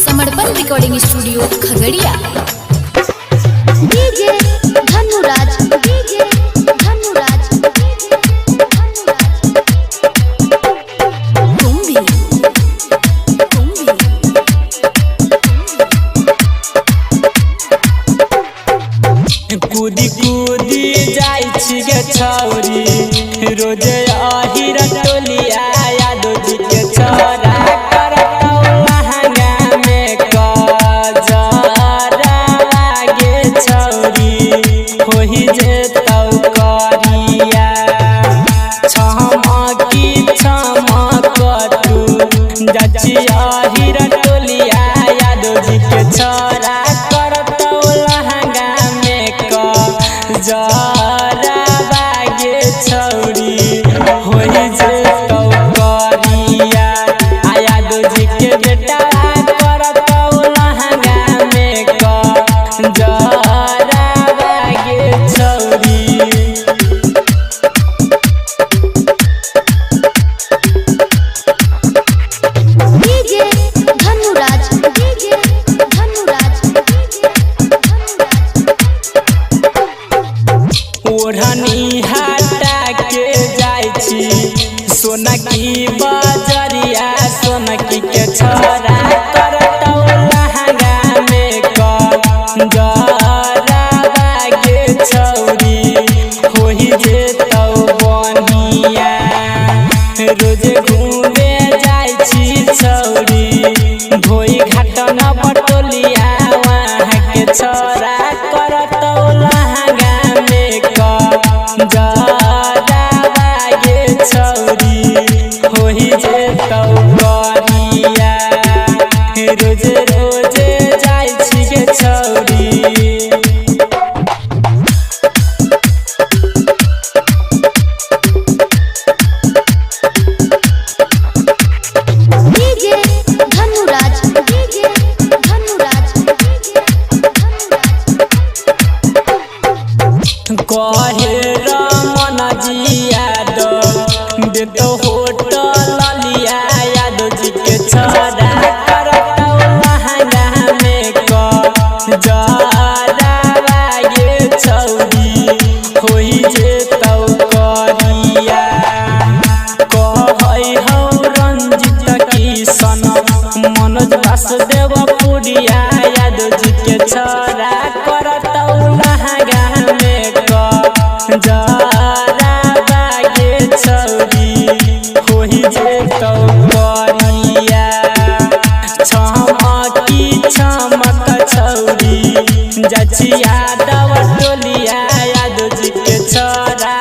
समर्पण recording studio Khagaria. DJ Dhanuraj, DJ Dhanuraj, तुम भी कूदी कूदी जाय छी गे छौरी रोजे आही रटोलिया यादो जी के छोरा करतौ लहंगा में कजरा लागे छौरी होही जेतौ करिया छमकी छमकतू जाची आही रटोलिया यादो जी के छोरा करतौ लहंगा में जरा बागे छौरी होई जेतौ करिया यादो जी के बेटा करतौ लहंगा में जरा बागे छौरी। डीजे धनुराज, डीजे धनुराज, ओढ़नी हटा के जाय छी सोनकी बजरिया सोनकी के छोरा करतौ लहंगा में जरा बागे छौरी होही जेतौ बनिया रोज घूमे जाय छी छौरी धोई घाटन पटोलिया वहाँ के छोरा करतौ लहंगा में जरा बागे छौरी होही जेतौ करिया रोज रोज जाय छी गे छौरी। डीजे धनुराज, डीजे धनुराज, कहे रमन जी यादव देतो होटल लिया यादव जी के छोरा करतौ लहंगा में जरा बागे छौरी होई जेतौ करिया कहै हौ रंजित किशन मनोज वासुदेव पुरिया यादव जी के छोरा करतौ लहंगा में जरा बागे छौरी होही जेतौ करिया छमकी छमक छौरी जाची यादव टोलिया यादव जी के छोरा